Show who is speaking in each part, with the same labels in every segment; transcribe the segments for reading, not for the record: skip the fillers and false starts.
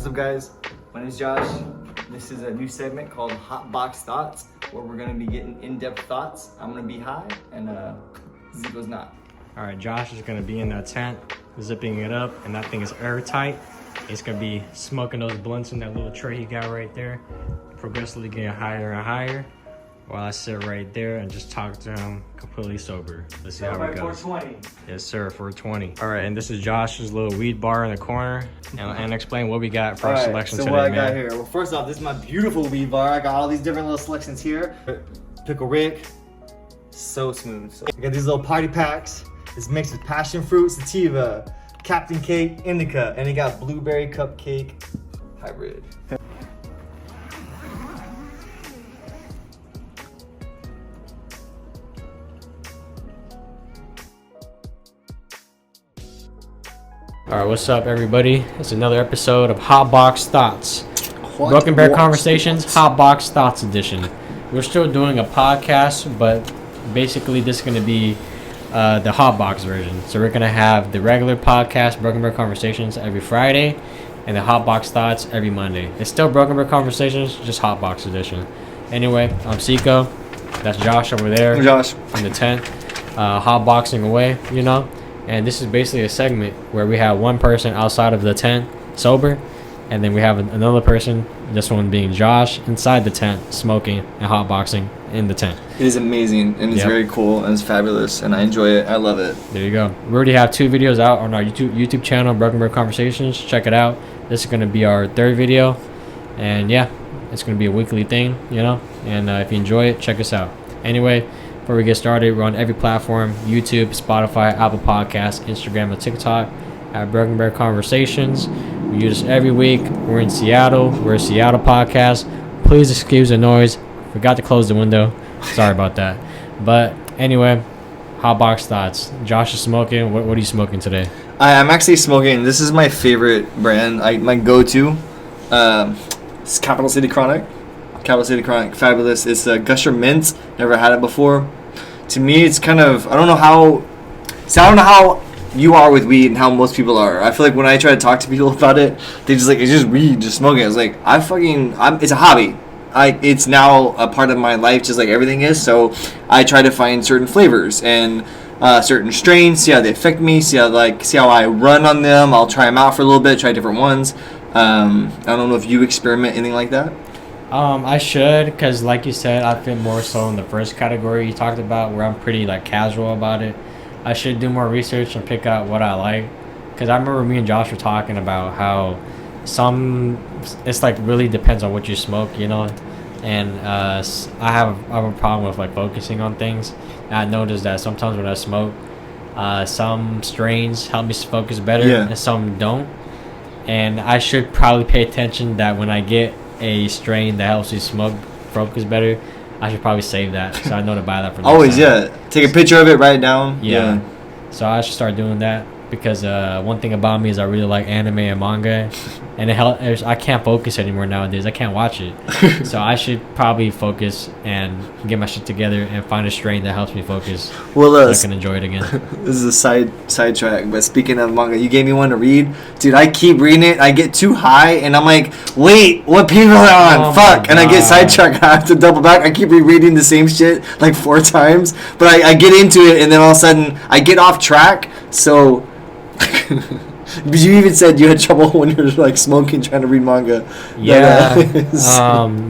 Speaker 1: What's up, guys? My name is Josh. This is a new segment called Hot Box Thoughts, where we're gonna be getting in-depth thoughts. I'm gonna be high, and Zico's not.
Speaker 2: All right, Josh is gonna be in that tent, zipping it up, and that thing is airtight. He's gonna be smoking those blunts in that little tray he got right there, progressively getting higher and higher, while I sit right there and just talk to him completely sober. Let's see how it goes.
Speaker 1: 420.
Speaker 2: Yes, sir, 420. All right, and this is Josh's little weed bar in the corner, and explain what we got for our selection
Speaker 1: so
Speaker 2: today,
Speaker 1: what I
Speaker 2: man.
Speaker 1: got here? Well, first off, this is my beautiful weed bar. I got all these different little selections here. Pickle Rick, so smooth. I got these little party packs. It's mixed with passion fruit, sativa, Captain Cake, indica, and it got blueberry cupcake hybrid.
Speaker 2: All right, what's up, everybody? It's another episode of Hot Box Thoughts. Broken Bear Conversations, Hot Box Thoughts edition. We're still doing a podcast, but basically this is going to be the Hot Box version. So we're going to have the regular podcast, Broken Bear Conversations, every Friday, and the Hot Box Thoughts every Monday. It's still Broken Bear Conversations, just Hot Box edition. Anyway, I'm Seiko. That's Josh over there.
Speaker 1: I'm Josh.
Speaker 2: In the tent, hot boxing away, you know. And this is basically a segment where we have one person outside of the tent sober, and then we have another person, this one being Josh, inside the tent smoking and hotboxing in the tent.
Speaker 1: It is amazing, and it's very cool, and it's fabulous, and I enjoy it. I love it.
Speaker 2: There you go. We already have 2 videos out on our YouTube channel, Broken Bear Conversations. Check it out. This is going to be our 3rd video, and yeah, it's going to be a weekly thing, you know. And if you enjoy it, check us out. Anyway, before we get started, we're on every platform: YouTube, Spotify, Apple Podcasts, Instagram, and TikTok at Broken Bear Conversations. We use this every week. We're in Seattle. We're a Seattle podcast. Please excuse the noise. Forgot to close the window. Sorry about that. But anyway, Hot Box Thoughts. Josh is smoking. What are you smoking today?
Speaker 1: I'm actually smoking. This is my favorite brand. My go-to. It's Capital City Chronic. Capital City Chronic, fabulous. It's a Gusher Mint. Never had it before. To me, it's kind of, I don't know how you are with weed and how most people are. I feel like when I try to talk to people about it, they just like, it's just weed, just smoking. I was like, it's a hobby. It's now a part of my life, just like everything is. So I try to find certain flavors and certain strains, see how they affect me, see how I run on them. I'll try them out for a little bit, try different ones. I don't know if you experiment anything like that.
Speaker 2: I should, because like you said, I fit more so in the first category you talked about, where I'm pretty like casual about it. I should do more research and pick out what I like, because I remember me and Josh were talking about how it's like really depends on what you smoke, you know. And I have a problem with like focusing on things. And I noticed that sometimes when I smoke, some strains help me focus better, and some don't. And I should probably pay attention that when I get a strain that helps you smoke focus better, I should probably save that, so I know to buy that for next
Speaker 1: always
Speaker 2: time.
Speaker 1: Take a picture of it, write it down.
Speaker 2: So I should start doing that, because one thing about me is I really like anime and manga, and I can't focus anymore nowadays. I can't watch it. So I should probably focus and get my shit together and find a strain that helps me focus, so I can enjoy it again.
Speaker 1: This is a sidetrack, but speaking of manga, you gave me one to read. Dude, I keep reading it. I get too high, and I'm like, wait, what page are they on? Fuck. And I get sidetracked. I have to double back. I keep rereading the same shit like 4 times, but I get into it, and then all of a sudden, I get off track, so... But you even said you had trouble when you were like smoking, trying to read manga.
Speaker 2: Yeah.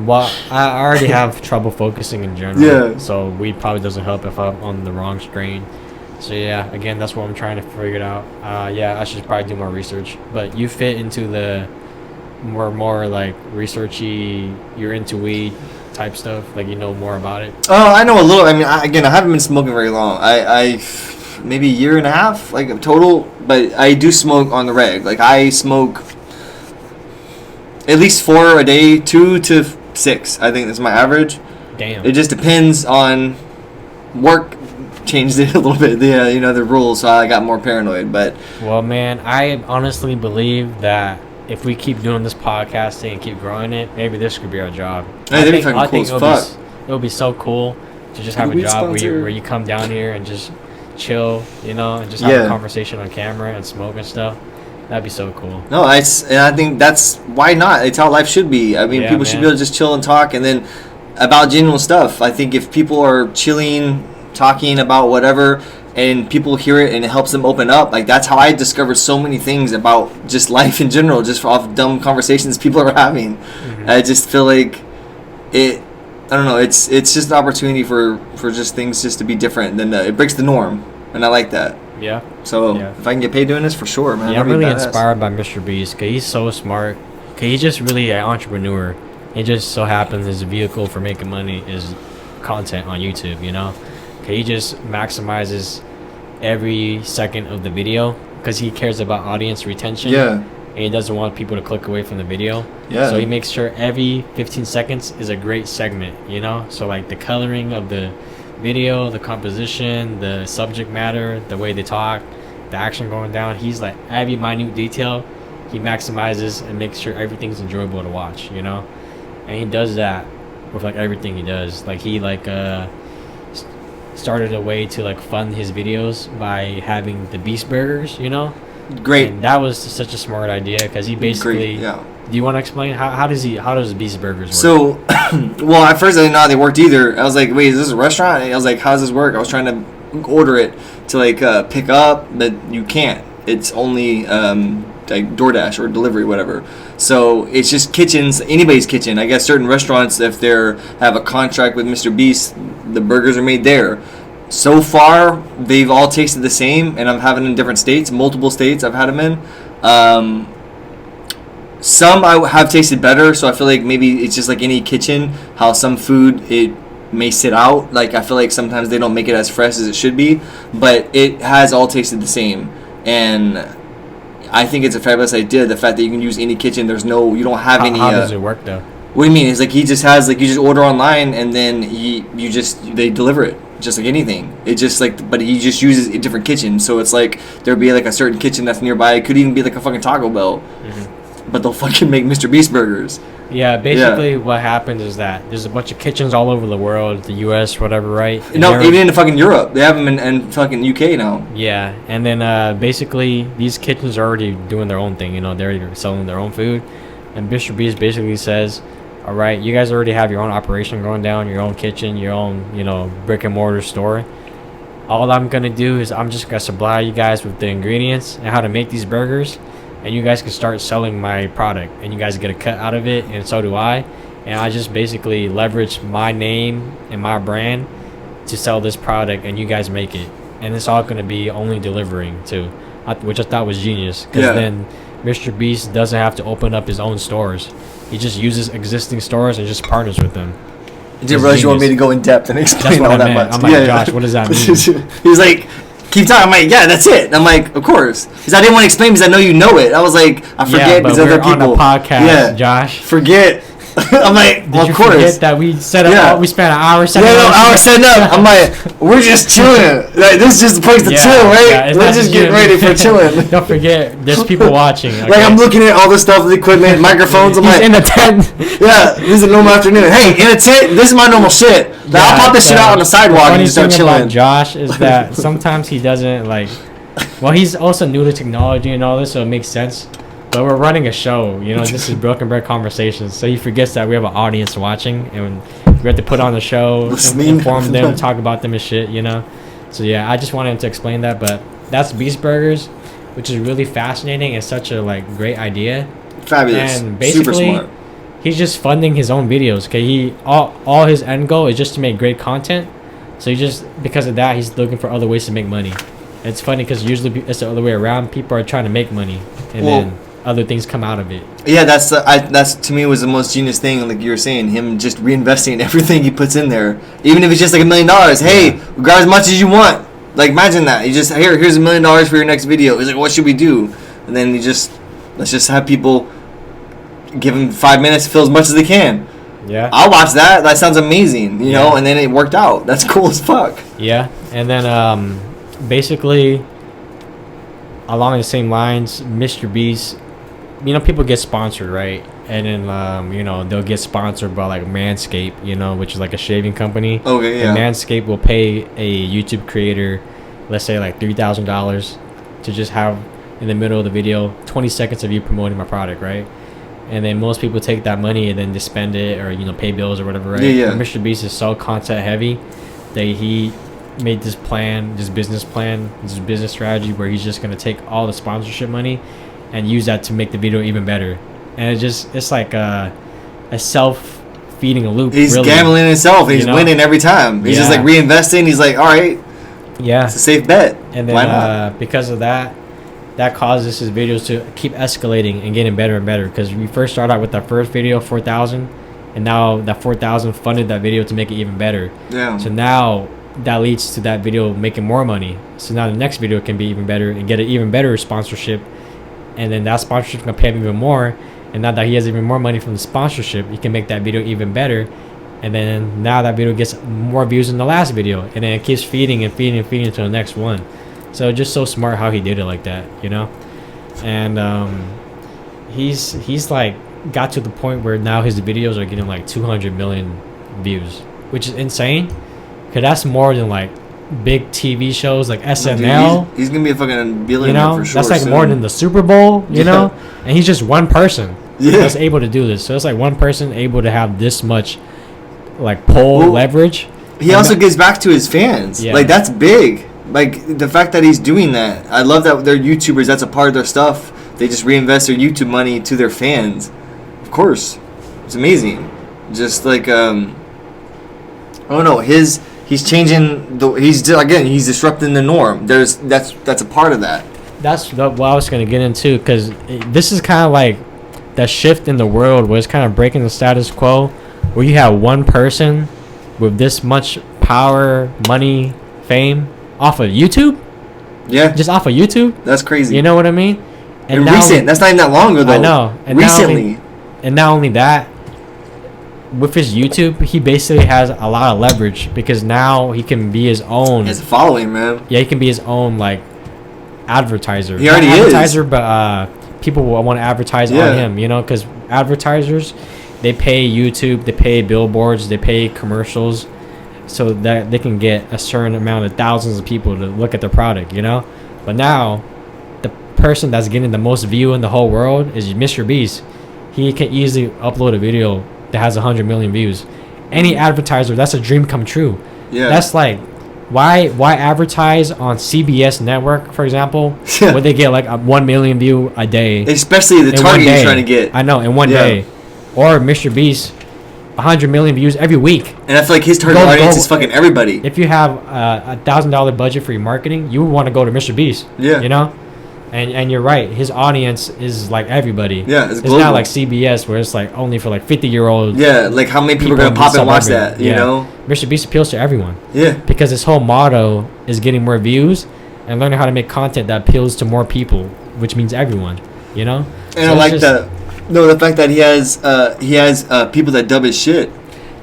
Speaker 2: Well, I already have trouble focusing in general.
Speaker 1: Yeah.
Speaker 2: So weed probably doesn't help if I'm on the wrong strain. So yeah, again, that's what I'm trying to figure it out. Yeah, I should probably do more research. But you fit into the more like researchy. You're into weed type stuff. Like, you know more about it.
Speaker 1: Oh, I know a little. I mean, I haven't been smoking very long. I maybe a year and a half, like total. But I do smoke on the reg. Like, I smoke at least 4 a day, 2 to 6. I think that's my average.
Speaker 2: Damn.
Speaker 1: It just depends on work. Changed it a little bit. The rules. So I got more paranoid. But
Speaker 2: well, man, I honestly believe that if we keep doing this podcasting and keep growing it, maybe this could be our job.
Speaker 1: I think
Speaker 2: it'll be so cool to just have a job where you come down here and just chill, you know, and just have a conversation on camera and smoke and stuff. That'd be so cool.
Speaker 1: No, and I think that's why not. It's how life should be. I mean,
Speaker 2: Yeah,
Speaker 1: people should be
Speaker 2: man.
Speaker 1: able to just chill and talk, and then about genuine stuff. I think if people are chilling, talking about whatever, and people hear it and it helps them open up, like that's how I discovered so many things about just life in general, just off dumb conversations people are having. I just feel like it. I don't know. It's just an opportunity for just things just to be different. Than it breaks the norm, and I like that.
Speaker 2: Yeah.
Speaker 1: So
Speaker 2: Yeah.
Speaker 1: if I can get paid doing this, for sure, man.
Speaker 2: Yeah, I'm
Speaker 1: that'd be
Speaker 2: really
Speaker 1: badass.
Speaker 2: inspired by Mr. Beast because he's so smart. Cause he's just really an entrepreneur. It just so happens his vehicle for making money is content on YouTube, you know? 'Cause he just maximizes every second of the video because he cares about audience retention.
Speaker 1: Yeah.
Speaker 2: And he doesn't want people to click away from the video.
Speaker 1: Yeah.
Speaker 2: So he makes sure every 15 seconds is a great segment, you know? So like the coloring of the video, the composition, the subject matter, the way they talk, the action going down. He's like every minute detail he maximizes and makes sure everything's enjoyable to watch, you know? And he does that with like everything he does. Like he like started a way to like fund his videos by having the Beast Burgers, you know?
Speaker 1: Great.
Speaker 2: And that was such a smart idea because he basically.
Speaker 1: Great. Yeah.
Speaker 2: Do you want to explain how does Beast Burgers work?
Speaker 1: So, well, at first I didn't know how they worked either. I was like, wait, is this a restaurant? And I was like, how does this work? I was trying to order it to like pick up, but you can't. It's only like DoorDash or delivery, whatever. So it's just kitchens, anybody's kitchen. I guess certain restaurants, if they have a contract with Mr. Beast, the burgers are made there. So far, they've all tasted the same, and I'm having in different states, multiple states I've had them in. Some I have tasted better, so I feel like maybe it's just like any kitchen, how some food it may sit out. Like I feel like sometimes they don't make it as fresh as it should be, but it has all tasted the same. And I think it's a fabulous idea. The fact that you can use any kitchen, you don't have any.
Speaker 2: How does it work though?
Speaker 1: What do you mean? It's like he just has like you just order online and then they deliver it just like anything. It just like but he just uses a different kitchen, so it's like there'll be like a certain kitchen that's nearby. It could even be like a fucking Taco Bell. But they'll fucking make Mr. Beast burgers.
Speaker 2: Yeah, basically what happens is that there's a bunch of kitchens all over the world, the U.S., whatever, right? And
Speaker 1: No, even in fucking Europe. They have them in fucking UK now.
Speaker 2: Yeah, and then basically these kitchens are already doing their own thing, you know, they're already selling their own food. And Mr. Beast basically says, all right, you guys already have your own operation going down, your own kitchen, your own, you know, brick and mortar store. All I'm going to do is I'm just going to supply you guys with the ingredients and how to make these burgers. And you guys can start selling my product, and you guys get a cut out of it, and so do I. And I just basically leverage my name and my brand to sell this product, and you guys make it. And it's all going to be only delivering too, which I thought was genius. Because then Mr. Beast doesn't have to open up his own stores. He just uses existing stores and just partners with them.
Speaker 1: I didn't realize you want me to go in depth and explain
Speaker 2: what
Speaker 1: all
Speaker 2: I
Speaker 1: that
Speaker 2: meant.
Speaker 1: much.
Speaker 2: I'm like, Josh, what does that mean?
Speaker 1: He was like, keep talking. I'm like, yeah, that's it. I'm like, of course. Because I didn't want to explain because I know you know it. I was like, I forget because other people.
Speaker 2: On a podcast, Josh.
Speaker 1: Forget. I'm like, well,
Speaker 2: Did
Speaker 1: of
Speaker 2: you
Speaker 1: course.
Speaker 2: forget that we set up? We spent an hour setting up.
Speaker 1: Yeah, no, hour setting up. I'm like, we're just chilling. Like, this is just the place to chill, right?
Speaker 2: Yeah,
Speaker 1: we're just getting ready for chilling.
Speaker 2: Don't forget, there's people watching. Okay?
Speaker 1: Like, I'm looking at all the stuff, the equipment, microphones. I'm
Speaker 2: He's
Speaker 1: like,
Speaker 2: in the tent.
Speaker 1: yeah, this is a normal afternoon. Hey, in a tent, this is my normal shit. I'll pop this shit out on the sidewalk and just start
Speaker 2: The funny thing
Speaker 1: chilling.
Speaker 2: about Josh is that sometimes he doesn't like. Well, he's also new to technology and all this, so it makes sense. But we're running a show, you know. This is Broken Bread Conversations, so he forgets that we have an audience watching, and we have to put on the show, inform them, talk about them and shit, you know. So yeah, I just wanted him to explain that. But that's Beast Burgers, which is really fascinating and such a like great idea.
Speaker 1: Fabulous.
Speaker 2: And basically,
Speaker 1: super smart.
Speaker 2: He's just funding his own videos. Okay, he all his end goal is just to make great content. So he just because of that, he's looking for other ways to make money. And it's funny because usually it's the other way around. People are trying to make money, and then other things come out of it.
Speaker 1: Yeah, that's to me was the most genius thing. Like you were saying, him just reinvesting everything he puts in there, even if it's just like $1 million. Hey, grab as much as you want. Like imagine that. You just here's $1 million for your next video. He's like, what should we do? And then let's just have people give him 5 minutes to fill as much as they can.
Speaker 2: Yeah,
Speaker 1: I'll watch that. That sounds amazing. You know, and then it worked out. That's cool as fuck.
Speaker 2: Yeah, and then basically along the same lines, Mr. Beast. You know, people get sponsored, right? And then, you know, they'll get sponsored by, like, Manscaped, you know, which is, like, a shaving company.
Speaker 1: Okay, yeah.
Speaker 2: And Manscaped will pay a YouTube creator, let's say, like, $3,000 to just have in the middle of the video, 20 seconds of you promoting my product, right? And then most people take that money and then they spend it or, you know, pay bills or whatever, right?
Speaker 1: Yeah.
Speaker 2: But Mr. Beast is so content heavy that he made this business strategy where he's just going to take all the sponsorship money and use that to make the video even better. And it's like a self-feeding a loop.
Speaker 1: He's
Speaker 2: really.
Speaker 1: gambling himself. He's
Speaker 2: You know?
Speaker 1: winning every time. He's just like reinvesting. He's like, all right,
Speaker 2: yeah,
Speaker 1: it's a safe bet.
Speaker 2: and
Speaker 1: Why not?
Speaker 2: then because of that causes his videos to keep escalating and getting better and better. Because we first started out with that first video, 4,000, and now that 4,000 funded that video to make it even better.
Speaker 1: Yeah.
Speaker 2: So now that leads to that video making more money. So now the next video can be even better and get an even better sponsorship, and then that sponsorship can pay him even more. And now that he has even more money from the sponsorship, he can make that video even better. And then now that video gets more views than the last video, and then it keeps feeding until the next one. So just so smart how he did it like that, you know. And he's like got to the point where now his videos are getting like 200 million views, which is insane. Cause that's more than like big TV shows like SNL.
Speaker 1: Dude, he's gonna be a fucking billionaire,
Speaker 2: you know,
Speaker 1: for sure.
Speaker 2: that's like
Speaker 1: soon.
Speaker 2: more than the Super Bowl, you know. And he's just one person that's
Speaker 1: Yeah.
Speaker 2: able to do this. So it's like one person able to have this much like pull leverage.
Speaker 1: He also gives back to his fans.
Speaker 2: Yeah.
Speaker 1: Like, that's big. Like, the fact that he's doing that. I love that they're YouTubers. That's a part of their stuff. They just reinvest their YouTube money to their fans. Of course. It's amazing. Just like, I don't know. He's changing he's disrupting the norm. That's a part of that.
Speaker 2: That's what I was gonna get into, because this is kind of like that shift in the world where it's kind of breaking the status quo, where you have one person with this much power, money, fame off of YouTube,
Speaker 1: Yeah.
Speaker 2: just off of YouTube.
Speaker 1: That's crazy.
Speaker 2: You know what I mean?
Speaker 1: And
Speaker 2: now,
Speaker 1: recent. That's not even that long ago, though.
Speaker 2: I know. And
Speaker 1: recently.
Speaker 2: Not only that, with his YouTube, he basically has a lot of leverage, because now he can be his own.
Speaker 1: He has a following, man.
Speaker 2: Yeah, he can be his own like advertiser.
Speaker 1: He already
Speaker 2: Not
Speaker 1: is.
Speaker 2: advertiser, but people will want to advertise on him. You know, because advertisers, they pay YouTube, they pay billboards, they pay commercials, so that they can get a certain amount of thousands of people to look at their product. You know, but now the person that's getting the most view in the whole world is Mr. Beast. He can easily upload a video that has 100 million views. Any advertiser, that's a dream come true.
Speaker 1: Yeah.
Speaker 2: That's like, why advertise on CBS network, for example, where they get like a 1 million view a day,
Speaker 1: Especially the
Speaker 2: in
Speaker 1: target
Speaker 2: one
Speaker 1: you're
Speaker 2: day.
Speaker 1: trying to get.
Speaker 2: I know, in one
Speaker 1: Yeah.
Speaker 2: day. Or Mr. Beast, 100 million views every week.
Speaker 1: And I feel like his target audience is fucking everybody.
Speaker 2: If you have a $1,000 budget for your marketing, you would want to go to Mr. Beast.
Speaker 1: Yeah.
Speaker 2: You know? And you're right, his audience is like everybody.
Speaker 1: Yeah, it's
Speaker 2: It's
Speaker 1: global.
Speaker 2: not like CBS where it's like only for like 50-year-old.
Speaker 1: Yeah, like how many people are going to pop and watch that, you know?
Speaker 2: Mr. Beast appeals to everyone.
Speaker 1: Yeah.
Speaker 2: Because his whole motto is getting more views and learning how to make content that appeals to more people, which means everyone, you know?
Speaker 1: And
Speaker 2: So
Speaker 1: I
Speaker 2: it's
Speaker 1: like
Speaker 2: just-
Speaker 1: the fact that he has people that dub his shit.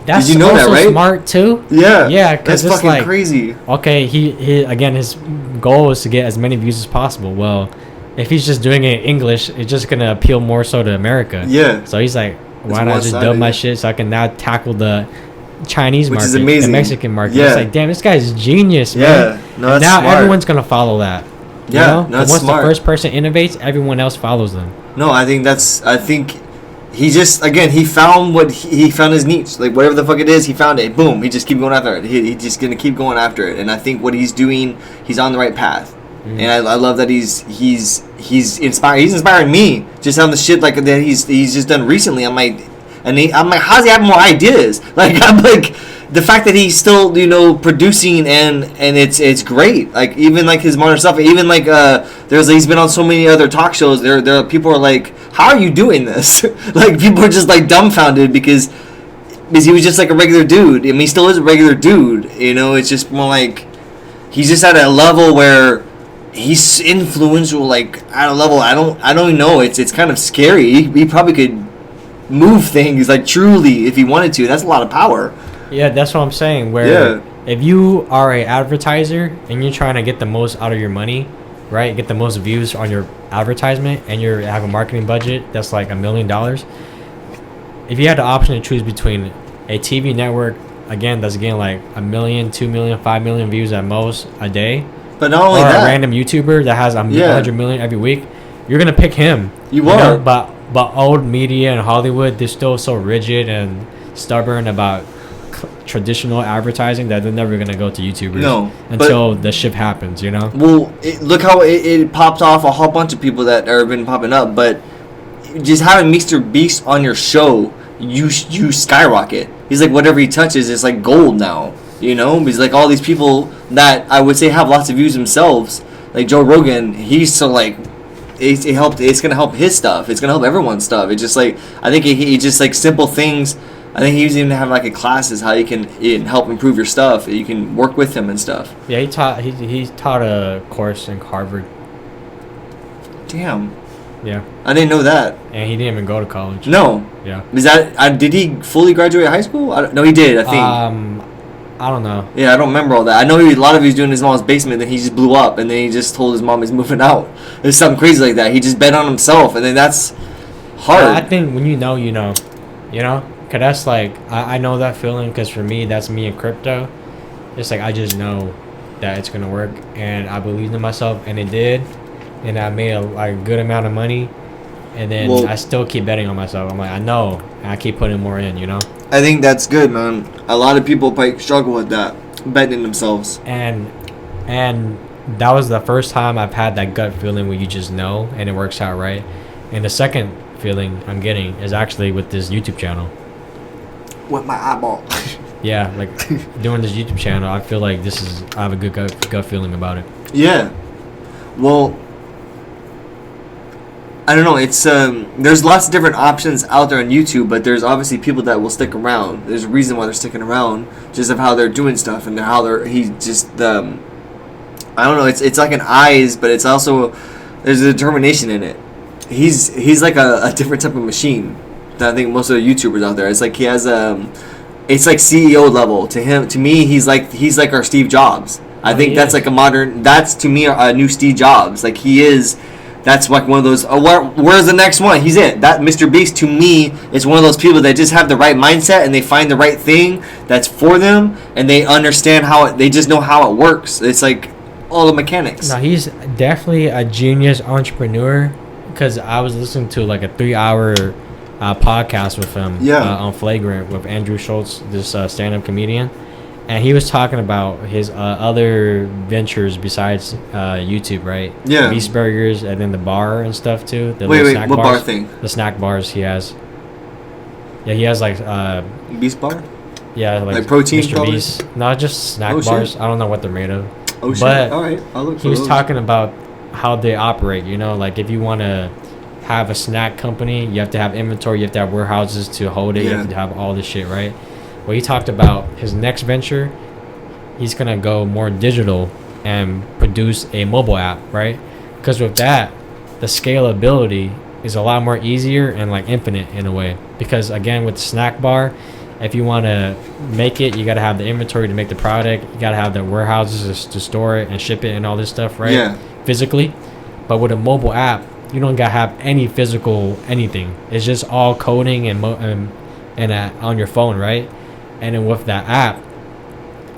Speaker 2: That's
Speaker 1: Did you know that,
Speaker 2: also
Speaker 1: right?
Speaker 2: smart too.
Speaker 1: Yeah.
Speaker 2: Yeah,
Speaker 1: That's
Speaker 2: because it's
Speaker 1: fucking
Speaker 2: like,
Speaker 1: crazy.
Speaker 2: okay, he again, his goal is to get as many views as possible. Well, if he's just doing it in English, it's just gonna appeal more so to America.
Speaker 1: Yeah.
Speaker 2: So he's like, why
Speaker 1: It's
Speaker 2: not just dub
Speaker 1: one-sided,
Speaker 2: my
Speaker 1: yeah.
Speaker 2: shit so I can now tackle the Chinese
Speaker 1: Which
Speaker 2: market,
Speaker 1: is amazing.
Speaker 2: the Mexican market.
Speaker 1: Yeah.
Speaker 2: It's like, damn, this guy's genius,
Speaker 1: Yeah.
Speaker 2: man.
Speaker 1: No,
Speaker 2: And
Speaker 1: that's
Speaker 2: now
Speaker 1: smart.
Speaker 2: everyone's gonna follow that. You
Speaker 1: Yeah,
Speaker 2: know?
Speaker 1: no,
Speaker 2: And
Speaker 1: that's
Speaker 2: once
Speaker 1: smart.
Speaker 2: the first person innovates, everyone else follows them.
Speaker 1: No, I think he just, again, he found he found his niche. Like, whatever the fuck it is, he found it. Boom, he just keep going after it. He just going to keep going after it. And I think what he's doing, he's on the right path.
Speaker 2: Mm-hmm.
Speaker 1: And I love that he's inspired. He's inspiring me just on the shit like that he's just done recently. I'm like, how's he have more ideas? Like, I'm like, the fact that he's still, producing and it's great. Like, even like his modern stuff, even like he's been on so many other talk shows. There people are like, how are you doing this? Like, people are just like dumbfounded because he was just like a regular dude. I mean, he still is a regular dude. It's just more like he's just at a level where he's influential, like at a level I don't even know. It's kind of scary. He probably could move things like truly if he wanted to. That's a lot of power.
Speaker 2: Yeah, that's what I'm saying. Where
Speaker 1: Yeah.
Speaker 2: if you are a advertiser and you're trying to get the most out of your money, right? Get the most views on your advertisement, and you have a marketing budget that's like $1 million. If you had the option to choose between a TV network, again, that's getting like 1 million, 2 million, 5 million views at most a day,
Speaker 1: But not only
Speaker 2: or
Speaker 1: that,
Speaker 2: a random YouTuber that has 100 million every week, you're gonna pick him.
Speaker 1: You are.
Speaker 2: But old media and Hollywood, they're still so rigid and stubborn about traditional advertising that they're never gonna go to YouTubers until the shift happens.
Speaker 1: Well, look how it popped off a whole bunch of people that have been popping up, but just having Mr. Beast on your show, you skyrocket. He's like, whatever he touches is like gold now. He's like all these people that I would say have lots of views themselves, like Joe Rogan. He's so like, it's gonna help his stuff. It's gonna help everyone's stuff. It's just like, I think he just like simple things. I think he was even having like a classes how you can help improve your stuff. You can work with him and stuff.
Speaker 2: Yeah, he taught a course in Harvard.
Speaker 1: Damn.
Speaker 2: Yeah.
Speaker 1: I didn't know that.
Speaker 2: And he didn't even go to college.
Speaker 1: No.
Speaker 2: Yeah.
Speaker 1: Is that did he fully graduate high school? No, he did. I think.
Speaker 2: I don't know.
Speaker 1: Yeah, I don't remember all that. I know a lot of he was doing in his mom's basement. Then he just blew up, and then he just told his mom he's moving out. It was something crazy like that. He just bet on himself, and then that's hard.
Speaker 2: I think when you know, Cause that's like I know that feeling. Cause for me, that's me in crypto. It's like I just know that it's gonna work, and I believed in myself, and it did, and I made a good amount of money, and then I still keep betting on myself. I'm like, I know, and I keep putting more in.
Speaker 1: I think that's good, man. A lot of people probably struggle with that, betting themselves.
Speaker 2: And that was the first time I've had that gut feeling where you just know, and it works out right. And the second feeling I'm getting is actually with this YouTube channel.
Speaker 1: With my eyeball.
Speaker 2: Yeah, like doing this YouTube channel, I feel like I have a good gut feeling about it.
Speaker 1: Yeah. Well, I don't know. It's there's lots of different options out there on YouTube, but there's obviously people that will stick around. There's a reason why they're sticking around, just of how they're doing stuff and how I don't know. It's like an eyes, but it's also there's a determination in it. He's like a different type of machine than I think most of the YouTubers out there. It's like he has it's like CEO level to him. To me, he's like our Steve Jobs. I think that's like that's to me a new Steve Jobs. Like he is. That's like one of those. Where's the next one? He's it. That Mr. Beast to me is one of those people that just have the right mindset and they find the right thing that's for them and they understand they just know how it works. It's like all the mechanics.
Speaker 2: No, he's definitely a genius entrepreneur. Because I was listening to like a 3-hour podcast with him on Flagrant with Andrew Schultz, this stand-up comedian. And he was talking about his other ventures besides YouTube, right?
Speaker 1: Yeah.
Speaker 2: Beast Burgers and then the bar and stuff too.
Speaker 1: Wait, what bar thing?
Speaker 2: The snack bars he has. Yeah, he has like...
Speaker 1: Beast bar?
Speaker 2: Yeah, like
Speaker 1: protein
Speaker 2: Mr.
Speaker 1: bars?
Speaker 2: Beast. Not just snack bars. I don't know what they're made of.
Speaker 1: Oh, shit.
Speaker 2: But
Speaker 1: all right. I'll look for
Speaker 2: he was
Speaker 1: those.
Speaker 2: talking about how they operate, like if you want to have a snack company, you have to have inventory, you have to have warehouses to hold it, you have to have all this shit, right? Well, he talked about his next venture, he's going to go more digital and produce a mobile app, right? Because with that, the scalability is a lot more easier and like infinite in a way. Because again, with the snack bar, if you want to make it, you got to have the inventory to make the product, you got to have the warehouses to store it and ship it and all this stuff, right?
Speaker 1: Yeah.
Speaker 2: Physically. But with a mobile app, you don't gotta have any physical anything. It's just all coding and on your phone, right? And then with that app,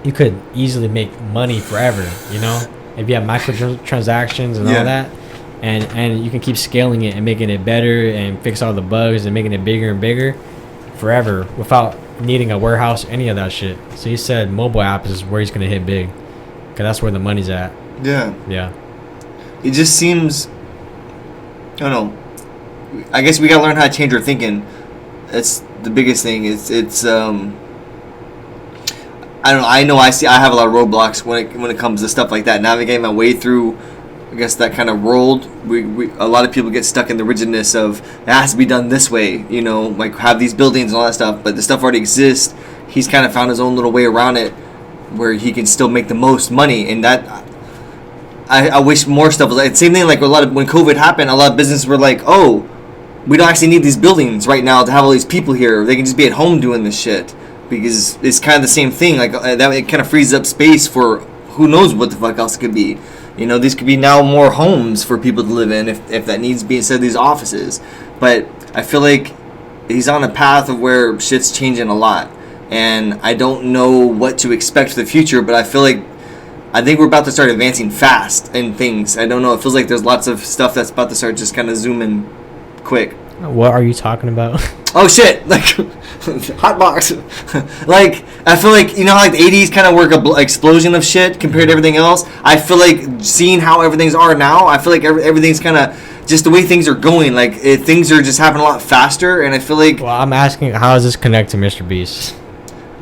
Speaker 2: you could easily make money forever. If you have microtransactions and all that, and you can keep scaling it and making it better and fix all the bugs and making it bigger and bigger forever without needing a warehouse, any of that shit. So he said mobile app is where he's gonna hit big, cause that's where the money's at.
Speaker 1: Yeah.
Speaker 2: Yeah.
Speaker 1: It just seems, I don't know. I guess we gotta learn how to change our thinking. That's the biggest thing. It's I don't know. I have a lot of roadblocks when it comes to stuff like that. Navigating my way through, I guess, that kind of world. A lot of people get stuck in the rigidness of it has to be done this way. Like have these buildings and all that stuff. But the stuff already exists. He's kind of found his own little way around it, where he can still make the most money. And that. I wish more stuff was like same thing. Like when COVID happened, a lot of businesses were like, "Oh, we don't actually need these buildings right now to have all these people here. They can just be at home doing this shit." Because it's kind of the same thing. Like that, it kind of frees up space for who knows what the fuck else it could be. These could be now more homes for people to live in if that needs to be instead of these offices. But I feel like he's on a path of where shit's changing a lot, and I don't know what to expect for the future. But I feel like I think we're about to start advancing fast in things. I don't know. It feels like there's lots of stuff that's about to start just kind of zooming quick.
Speaker 2: What are you talking about?
Speaker 1: Oh shit! Like hot box. Like I feel like you know how like the '80s kind of work a explosion of shit compared to everything else. I feel like seeing how everything's are now. I feel like everything's kind of just the way things are going. Like things are just happening a lot faster, and I feel like.
Speaker 2: Well, I'm asking, how does this connect to Mr. Beast?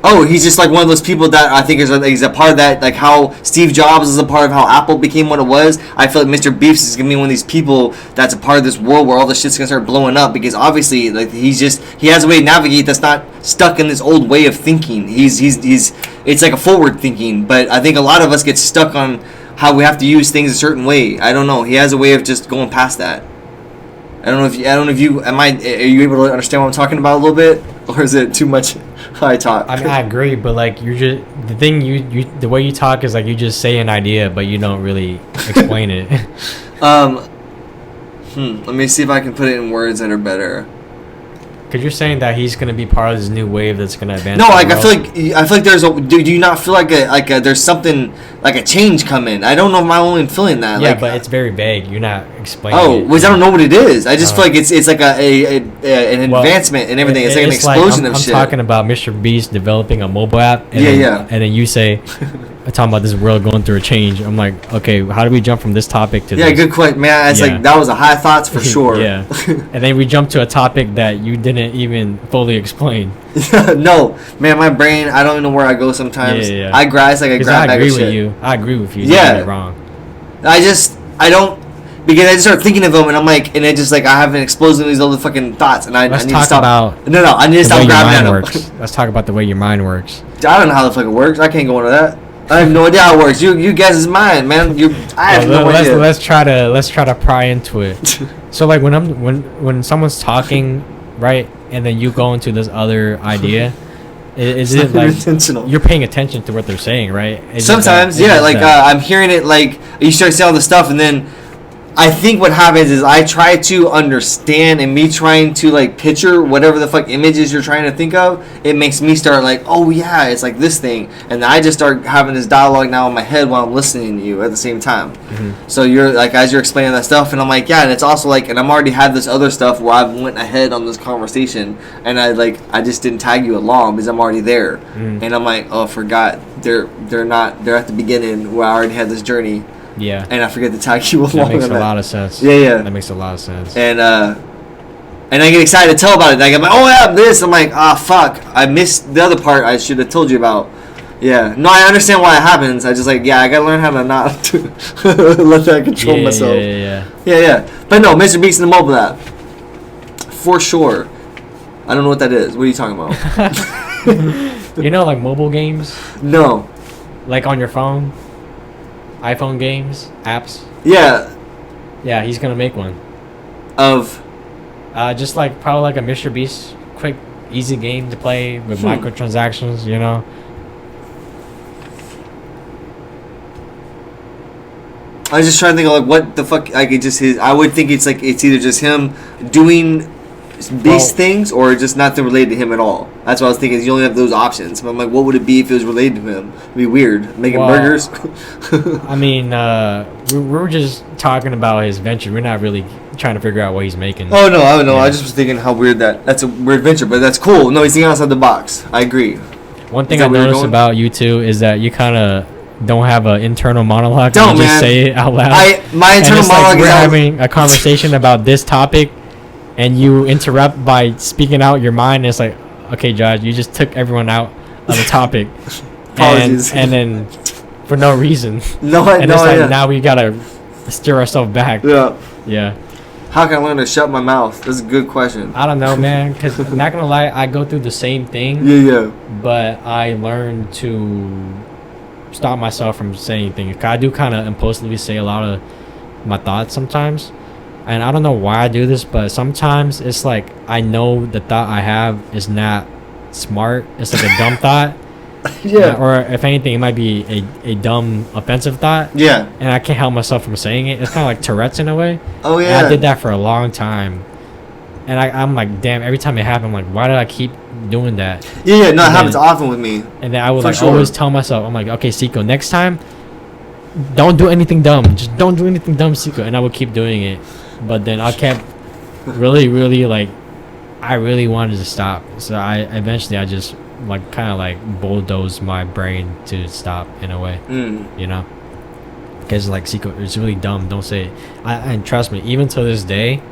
Speaker 1: Oh, he's just like one of those people that I think he's a part of that, like how Steve Jobs is a part of how Apple became what it was. I feel like Mr. Beast is gonna be one of these people that's a part of this world where all the shit's gonna start blowing up because obviously, like he has a way to navigate that's not stuck in this old way of thinking. He's it's like a forward thinking, but I think a lot of us get stuck on how we have to use things a certain way. I don't know. He has a way of just going past that. I don't know if you are you able to understand what I'm talking about a little bit, or is it too much high talk?
Speaker 2: I mean, I agree, but like you're just the thing the way you talk is like you just say an idea, but you don't really explain it.
Speaker 1: Let me see if I can put it in words that are better.
Speaker 2: Because you're saying that he's gonna be part of this new wave that's gonna advance.
Speaker 1: No, like I feel like there's a. Do you not feel like there's something like a change coming? I don't know if I'm only feeling that.
Speaker 2: Yeah,
Speaker 1: like,
Speaker 2: but it's very vague. You're not explaining.
Speaker 1: Oh,
Speaker 2: it.
Speaker 1: because I don't know what it is. I just feel like it's like an advancement and everything. It's like an explosion of shit.
Speaker 2: I'm talking about Mr. Beast developing a mobile app. And and then you say, I'm talking about this world going through a change. I'm like, okay, how do we jump from this topic to this?
Speaker 1: Yeah, good question, man. It's like that was a high thoughts for sure.
Speaker 2: Yeah, and then we jump to a topic that you didn't even fully explain.
Speaker 1: No, man, my brain. I don't even know where I go sometimes. Yeah. I grab bag of shit.
Speaker 2: I agree with you.
Speaker 1: Yeah,
Speaker 2: you're wrong.
Speaker 1: I don't. Because I just start thinking of them, and I'm like, and it just like I have an explosion of these other fucking thoughts, and I need to stop. I need to stop grabbing at them.
Speaker 2: Let's talk about the way your mind works.
Speaker 1: I don't know how the fuck it works. I can't go into that. I have no idea how it works. You guys is mine, man. I have no idea.
Speaker 2: Let's try to pry into it. So like when someone's talking, right, and then you go into this other idea, is it like intentional? You're paying attention to what they're saying, right?
Speaker 1: Sometimes, yeah. Like I'm hearing it. Like you start saying all the stuff, and then I think what happens is I try to understand, and me trying to like picture whatever the fuck images you're trying to think of, it makes me start like, oh yeah, it's like this thing, and I just start having this dialogue now in my head while I'm listening to you at the same time. Mm-hmm. So you're like, as you're explaining that stuff, and I'm like, yeah, and it's also like, and I'm already had this other stuff where I went ahead on this conversation, and I just didn't tag you along because I'm already there, and I'm like, oh, I forgot they're at the beginning where I already had this journey.
Speaker 2: Yeah.
Speaker 1: And I forget to tag you along.
Speaker 2: That makes a lot of sense.
Speaker 1: Yeah.
Speaker 2: That makes a lot of sense.
Speaker 1: And I get excited to tell about it. Like, I'm like, oh, yeah, this. I'm like, fuck. I missed the other part I should have told you about. Yeah. No, I understand why it happens. I just like, I got to learn how to not let that control myself. Yeah. But no, Mr. Beast and the mobile app. For sure. I don't know what that is. What are you talking about?
Speaker 2: You know, like mobile games?
Speaker 1: No.
Speaker 2: Like on your phone? iPhone games, apps.
Speaker 1: Yeah,
Speaker 2: he's gonna make one.
Speaker 1: Of,
Speaker 2: just like probably like a Mr. Beast, quick, easy game to play with microtransactions. You know.
Speaker 1: I was just trying to think of like what the fuck. Like it just I would think it's like it's either just him doing Beast things or just nothing related to him at all. That's what I was thinking. You only have those options. But I'm like, what would it be if it was related to him? It'd be weird. Making burgers.
Speaker 2: I mean, we're just talking about his venture. We're not really trying to figure out what he's making.
Speaker 1: Oh no. Yeah. I just was thinking how weird that's a weird venture, but that's cool. No, he's thinking outside the box. I agree.
Speaker 2: One thing I noticed about you two is that you kind of don't have an internal monologue.
Speaker 1: Don't,
Speaker 2: you
Speaker 1: man.
Speaker 2: Just say it out loud.
Speaker 1: My internal monologue is
Speaker 2: we're having a conversation about this topic. And you interrupt by speaking out your mind. And it's like, okay, Josh, you just took everyone out of the topic.
Speaker 1: Apologies.
Speaker 2: And then for no reason. Now we gotta steer ourselves back. Yeah.
Speaker 1: How can I learn to shut my mouth? That's a good question.
Speaker 2: I don't know, man. Because I'm not gonna lie, I go through the same thing.
Speaker 1: Yeah.
Speaker 2: But I learned to stop myself from saying anything. I do kind of impulsively say a lot of my thoughts sometimes. And I don't know why I do this, but sometimes it's like I know the thought I have is not smart. It's like a dumb thought.
Speaker 1: Yeah.
Speaker 2: Or if anything, it might be a dumb, offensive thought.
Speaker 1: Yeah.
Speaker 2: And I can't help myself from saying it. It's kind of like Tourette's in a way.
Speaker 1: Oh, yeah.
Speaker 2: And I did that for a long time. And I'm like, damn, every time it happened, I'm like, why did I keep doing that?
Speaker 1: Yeah, no, it happens often with me.
Speaker 2: And then I would always tell myself, I'm like, okay, Seiko, next time, don't do anything dumb. Just don't do anything dumb, Seiko. And I would keep doing it. But then I kept really, really, like, I really wanted to stop. So I eventually, I just, like, kind of, like, bulldozed my brain to stop in a way. You know? Because, like, Seiko, it's really dumb. Don't say it. And trust me, even to this day,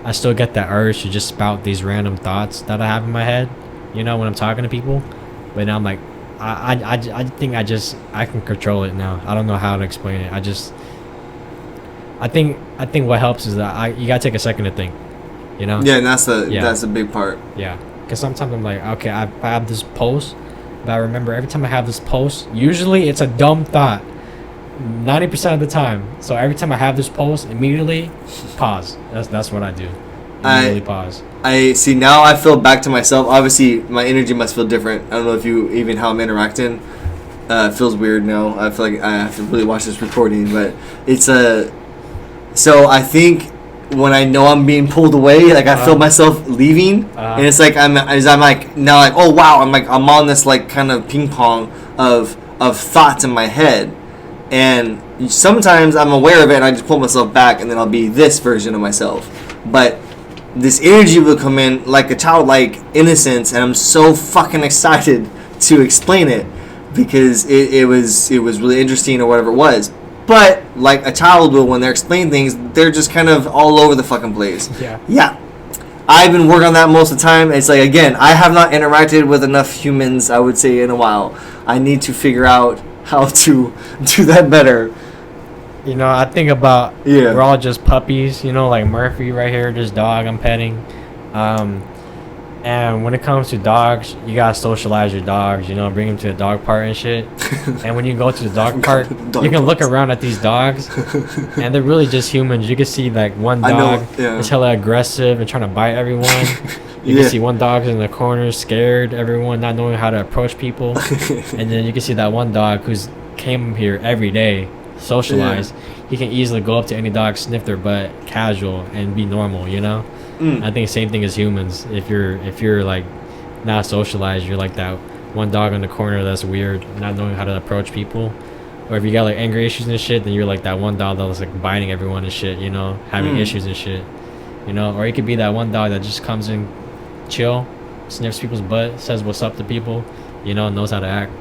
Speaker 2: I still get that urge to just spout these random thoughts that I have in my head, you know, when I'm talking to people. But now I'm like, I think I can control it now. I don't know how to explain it. I think what helps is that you gotta take a second to think, you know.
Speaker 1: Yeah, and that's a big part.
Speaker 2: Yeah, because sometimes I'm like, okay, I have this post, but I remember every time I have this post, usually it's a dumb thought, 90% of the time. So every time I have this post, immediately pause. That's what I do. Immediately pause.
Speaker 1: I see now. I feel back to myself. Obviously, my energy must feel different. I don't know if you even how I'm interacting. It feels weird now. I feel like I have to really watch this recording, but it's a. So I think when I know I'm being pulled away, like I feel myself leaving, and it's like I'm like now like oh wow I'm on this like kind of ping pong of thoughts in my head, and sometimes I'm aware of it and I just pull myself back and then I'll be this version of myself, but this energy will come in like a childlike innocence, and I'm so fucking excited to explain it because it was really interesting or whatever it was. But like a child will when they're explaining things, they're just kind of all over the fucking place. Yeah. I've been working on that most of the time. It's like again, I have not interacted with enough humans, I would say, in a while. I need to figure out how to do that better.
Speaker 2: You know, I think about we're all just puppies, you know, like Murphy right here, this dog I'm petting. And when it comes to dogs, you gotta socialize your dogs, you know, bring them to the dog park and shit. And when you go to the dog park, you can look around at these dogs, and they're really just humans. You can see like one dog is hella aggressive and trying to bite everyone. You can see one dog's in the corner, scared, everyone not knowing how to approach people. And then you can see that one dog who's came here every day, socialize. He can easily go up to any dog, sniff their butt, casual, and be normal, you know? I think same thing as humans. If you're like not socialized, you're like that one dog in the corner that's weird, not knowing how to approach people. Or if you got like anger issues and shit, then you're like that one dog that's like biting everyone and shit, you know, having issues and shit, you know. Or it could be that one dog that just comes in, chill, sniffs people's butt, says what's up to people, you know, knows how to act.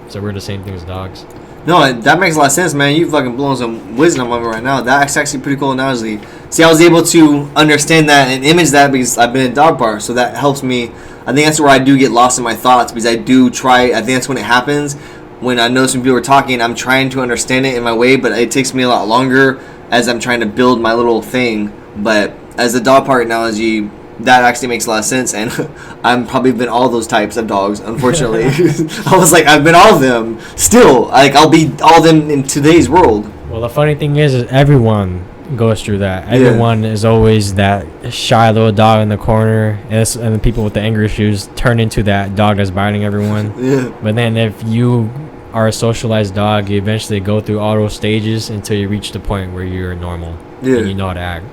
Speaker 2: So we're the same thing as dogs.
Speaker 1: No, that makes a lot of sense, man. You fucking blowing some wisdom on me right now. That's actually a pretty cool analogy. See, I was able to understand that and image that because I've been in dog park, so that helps me. I think that's where I do get lost in my thoughts because I do try. I think that's when it happens. When I know some people are talking, I'm trying to understand it in my way, but it takes me a lot longer as I'm trying to build my little thing. But as a dog park analogy, that actually makes a lot of sense, and I've probably been all those types of dogs, unfortunately. I was like, I've been all of them. Still, like, I'll be all of them in today's world.
Speaker 2: Well, the funny thing is everyone goes through that. Everyone is always that shy little dog in the corner, and the people with the anger issues turn into that dog that's biting everyone. But then if you are a socialized dog, you eventually go through all those stages until you reach the point where you're normal and you know how to act.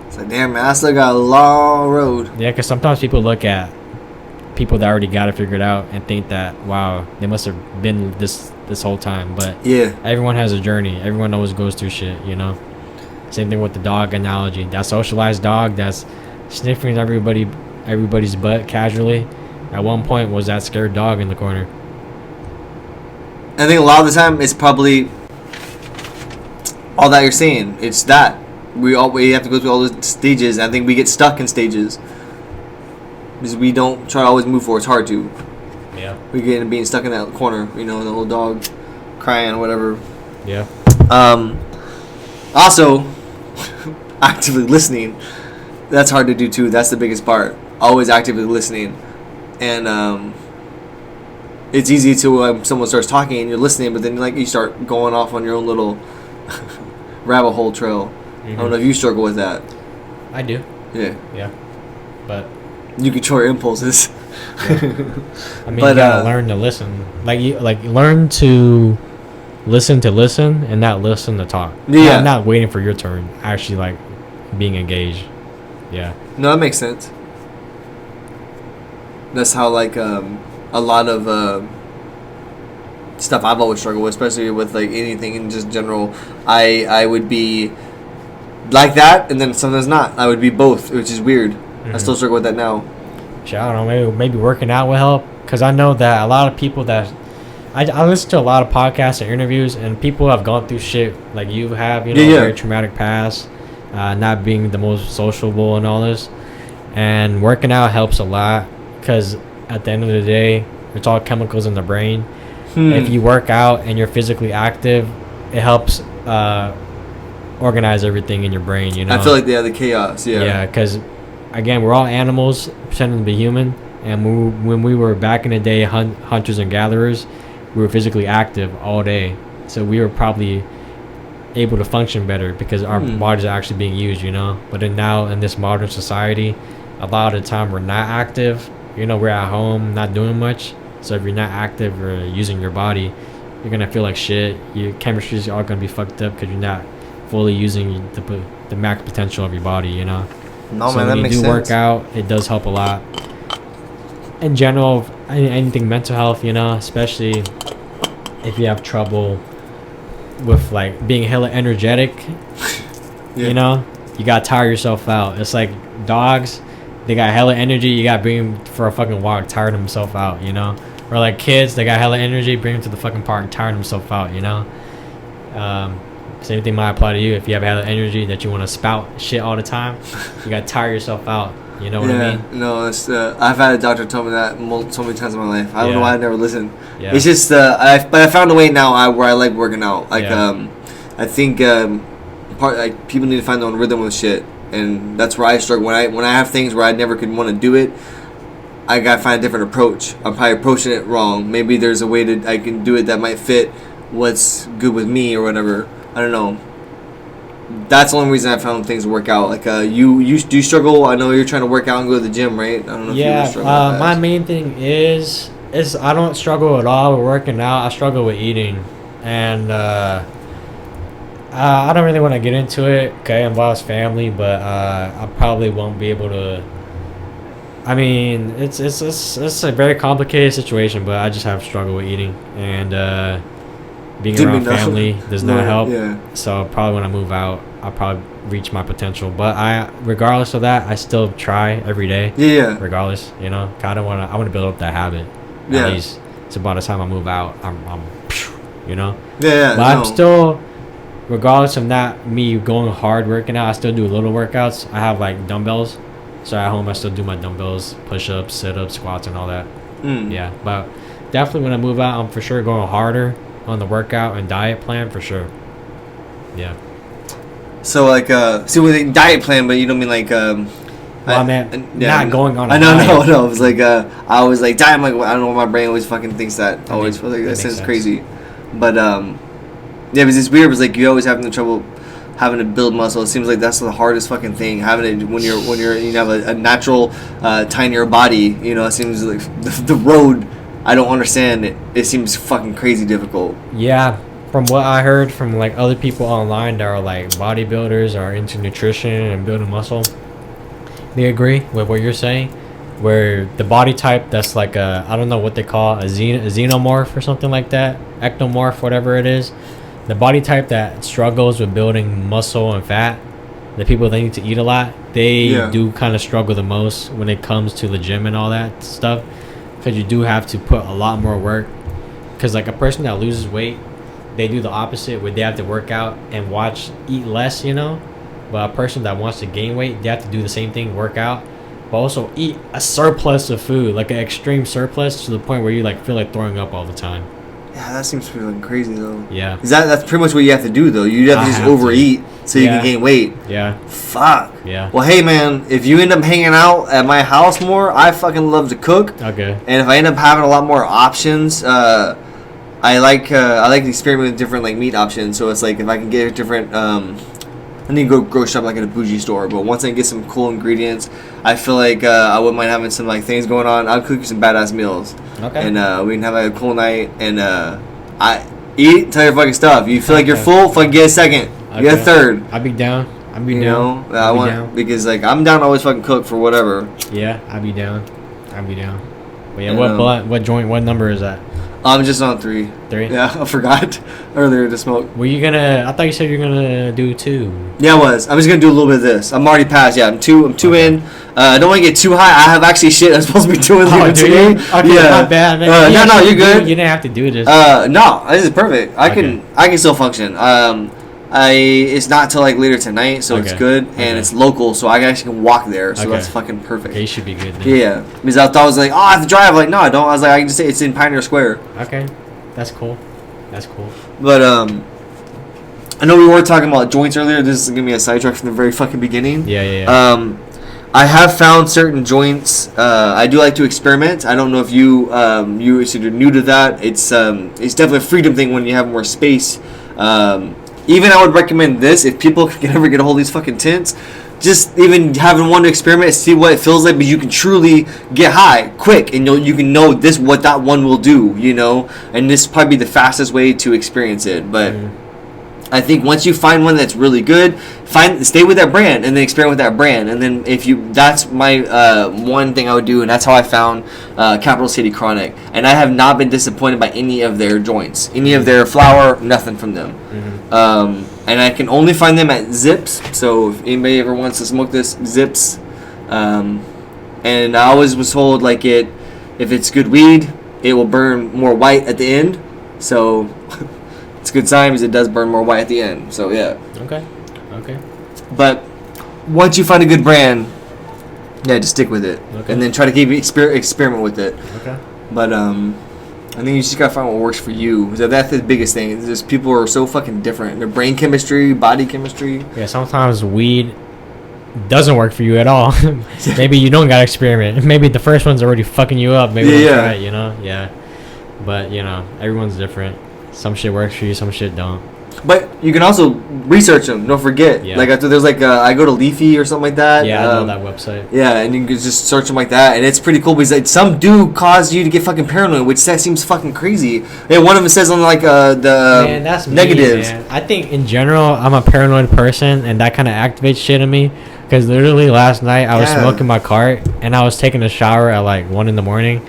Speaker 1: It's like, damn, man, I still got a long road.
Speaker 2: Yeah, because sometimes people look at people that already got it figured out and think that, wow, they must have been this whole time. But everyone has a journey. Everyone always goes through shit, you know? Same thing with the dog analogy. That socialized dog that's sniffing everybody's butt casually, at one point was that scared dog in the corner.
Speaker 1: I think a lot of the time it's probably all that you're saying. It's that. We have to go through all the stages, and I think we get stuck in stages because we don't try to always move forward. It's hard to.
Speaker 2: Yeah.
Speaker 1: We get into being stuck in that corner, you know, the little dog crying or whatever.
Speaker 2: Yeah.
Speaker 1: Also, actively listening. That's hard to do too. That's the biggest part. Always actively listening, and it's easy to someone starts talking and you're listening, but then like you start going off on your own little rabbit hole trail. I don't know if you struggle with that.
Speaker 2: I do.
Speaker 1: Yeah.
Speaker 2: But
Speaker 1: you control your impulses.
Speaker 2: I mean, you gotta learn to listen. Learn to listen and not listen to talk. Yeah. Not waiting for your turn. Actually, like being engaged. Yeah.
Speaker 1: No, that makes sense. That's how like a lot of stuff I've always struggled with, especially with like anything in just general. I would be like that, and then sometimes not. I would be both, which is weird. I still struggle with that now.
Speaker 2: Shit, I don't know. Maybe working out will help, because I know that a lot of people that I listen to a lot of podcasts and interviews, and people have gone through shit like you have, you know, very traumatic past, not being the most sociable and all this, and working out helps a lot, because at the end of the day, it's all chemicals in the brain. If you work out and you're physically active, it helps organize everything in your brain, you know.
Speaker 1: I feel like the chaos,
Speaker 2: yeah, because again, we're all animals pretending to be human, and when we were back in the day hunters and gatherers, we were physically active all day, so we were probably able to function better because our bodies are actually being used, you know. But then now in this modern society, a lot of the time we're not active, you know. We're at home not doing much, so if you're not active or using your body, you're gonna feel like shit. Your chemistry is all gonna be fucked up because you're not fully using the max potential of your body, you know.
Speaker 1: No,
Speaker 2: so
Speaker 1: man, that
Speaker 2: when
Speaker 1: makes
Speaker 2: you do
Speaker 1: sense.
Speaker 2: work out, it does help a lot. In general, anything mental health, you know, especially if you have trouble with like being hella energetic, you know, you gotta tire yourself out. It's like dogs, they got hella energy, you gotta bring them for a fucking walk, tire themselves out, you know. Or like kids, they got hella energy, bring them to the fucking park, tire themselves out, you know. Same thing might apply to you. If you have hella energy that you want to spout shit all the time, you gotta tire yourself out. You know what I mean?
Speaker 1: No, it's I've had a doctor tell me that so many times in my life. I don't know why I never listened.
Speaker 2: Yeah.
Speaker 1: It's just but I found a way now where I like working out. Like I think people need to find their own rhythm with shit, and that's where I struggle. When I have things where I never could want to do it, I gotta find a different approach. I'm probably approaching it wrong. Maybe there's a way I can do it that might fit what's good with me or whatever. I don't know. That's the only reason I found things to work out. Like you do struggle. I know you're trying to work out and go to the gym, right? I don't know if you struggle with that.
Speaker 2: My main thing is I don't struggle at all with working out. I struggle with eating, and I don't really want to get into it. Okay, it involves family, but I probably won't be able to. I mean, it's a very complicated situation, but I just have struggle with eating, and being around family does not help. Yeah. So probably when I move out, I'll probably reach my potential. But regardless of that, I still try every day.
Speaker 1: Yeah.
Speaker 2: Regardless, you know, I want to build up that habit.
Speaker 1: Yeah.
Speaker 2: At least so by the time I move out, I'm you know.
Speaker 1: Yeah.
Speaker 2: But I'm still, regardless of not me going hard working out, I still do little workouts. I have like dumbbells, so at home I still do my dumbbells, push-ups, sit-ups, squats, and all that. Yeah. But definitely when I move out, I'm for sure going harder on the workout and diet plan for sure. Yeah.
Speaker 1: So like see with a diet plan, but you don't mean like
Speaker 2: well, I meant not going on a
Speaker 1: diet.
Speaker 2: diet.
Speaker 1: No. It was like I was like diet. I'm like I don't know. My brain always fucking thinks that. Always feels like that sounds crazy. But yeah, because it's weird. It's like you always having the trouble having to build muscle. It seems like that's the hardest fucking thing. Having it when you have a natural tinier body. You know, it seems like the road. I don't understand it. It seems fucking crazy difficult.
Speaker 2: Yeah, from what I heard from like other people online that are like bodybuilders or into nutrition and building muscle, they agree with what you're saying. Where the body type that's like I don't know what they call a xenomorph or something like that, ectomorph, whatever it is. The body type that struggles with building muscle and fat, the people that need to eat a lot, they do kind of struggle the most when it comes to the gym and all that stuff. Because you do have to put a lot more work. Because like a person that loses weight, they do the opposite where they have to work out and eat less, you know. But a person that wants to gain weight, they have to do the same thing, work out, but also eat a surplus of food, like an extreme surplus to the point where you like feel like throwing up all the time.
Speaker 1: Yeah, that seems pretty crazy though.
Speaker 2: Yeah.
Speaker 1: That's pretty much what you have to do though. You have to just overeat so you can gain weight.
Speaker 2: Yeah.
Speaker 1: Fuck.
Speaker 2: Yeah.
Speaker 1: Well, hey man, if you end up hanging out at my house more, I fucking love to cook.
Speaker 2: Okay.
Speaker 1: And if I end up having a lot more options, I like to experiment with different like meat options. So it's like if I can get different I need to go grocery shop like at a bougie store, but once I get some cool ingredients, I feel like I wouldn't mind having some like things going on. I'll cook you some badass meals.
Speaker 2: Okay.
Speaker 1: And we can have like, a cool night and I eat, tell your fucking stuff. You feel like you're full, fucking get a second. You get a third.
Speaker 2: I'll be down.
Speaker 1: You know, I want down. Because like I'm down to always fucking cook for whatever.
Speaker 2: Yeah, I'll be down. But yeah, what joint? What number is that?
Speaker 1: I'm just on 3.
Speaker 2: 3?
Speaker 1: Yeah, I forgot earlier to smoke.
Speaker 2: Were you gonna? I thought you said you were gonna do 2.
Speaker 1: Yeah, I was. I'm just gonna do a little bit of this. I'm already past. Yeah, I'm 2. I'm 2
Speaker 2: Okay.
Speaker 1: in. I don't want to get too high. I have actually shit I'm supposed to be doing later
Speaker 2: do
Speaker 1: today.
Speaker 2: you? Okay,
Speaker 1: Yeah.
Speaker 2: my bad, man.
Speaker 1: No, you're good.
Speaker 2: You didn't have to do this.
Speaker 1: No, this is perfect. I
Speaker 2: Okay.
Speaker 1: can still function. It's not till like later tonight, so it's
Speaker 2: Okay.
Speaker 1: good, and
Speaker 2: Okay.
Speaker 1: it's local, so I actually can walk there. So
Speaker 2: Okay.
Speaker 1: that's fucking perfect.
Speaker 2: Okay, you should be good. Then.
Speaker 1: Yeah, because I thought I was like, oh, I have to drive. Like, no, I don't. I was like, I can just say it's in Pioneer Square.
Speaker 2: Okay, that's cool. That's cool.
Speaker 1: But I know we were talking about joints earlier. This is gonna be a sidetrack from the very fucking beginning.
Speaker 2: Yeah.
Speaker 1: I have found certain joints. I do like to experiment. I don't know if you said you're new to that. It's definitely a freedom thing when you have more space. Even I would recommend this if people can ever get a hold of these fucking tints. Just even having one to experiment, see what it feels like, but you can truly get high quick, and you can know what that one will do, and this probably be the fastest way to experience it. But I think once you find one that's really good, stay with that brand and then experiment with that brand. And then that's my one thing I would do, and that's how I found Capital City Chronic. And I have not been disappointed by any of their joints, any of their flower, nothing from them. And I can only find them at Zips. So if anybody ever wants to smoke this, Zips. And I always was told if it's good weed, it will burn more white at the end. So. It's a good sign because it does burn more white at the end. So yeah.
Speaker 2: Okay.
Speaker 1: But once you find a good brand, yeah, just stick with it, and then try to keep experiment with it.
Speaker 2: Okay.
Speaker 1: But I think you just gotta find what works for you. So that's the biggest thing. It's just people are so fucking different. Their brain chemistry, body chemistry.
Speaker 2: Yeah. Sometimes weed doesn't work for you at all. Maybe you don't gotta experiment. Maybe the first one's already fucking you up. Maybe don't try it, Yeah. But everyone's different. Some shit works for you, some shit don't.
Speaker 1: But you can also research them. Don't forget.
Speaker 2: Yeah.
Speaker 1: Like after there's I go to Leafy or something like that.
Speaker 2: Yeah, I know that website.
Speaker 1: Yeah, and you can just search them like that, and it's pretty cool because some do cause you to get fucking paranoid, which that seems fucking crazy. And one of them says on the
Speaker 2: Man, that's
Speaker 1: negatives.
Speaker 2: Me, man. I think in general, I'm a paranoid person, and that kind of activates shit in me. Because literally last night I was smoking my cart, and I was taking a shower at 1 in the morning.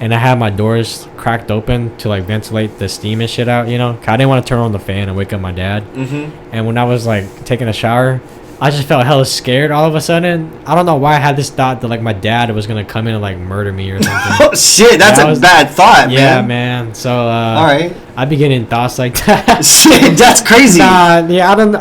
Speaker 2: And I had my doors cracked open to ventilate the steam and shit out, 'cause I didn't want to turn on the fan and wake up my dad. And when I was taking a shower, I just felt hella scared all of a sudden. I don't know why I had this thought that my dad was gonna come in and murder me or something.
Speaker 1: Oh shit, that's a bad thought, man.
Speaker 2: Yeah, man. So all
Speaker 1: right,
Speaker 2: I be getting thoughts like that.
Speaker 1: Shit, that's crazy.
Speaker 2: Yeah, I don't.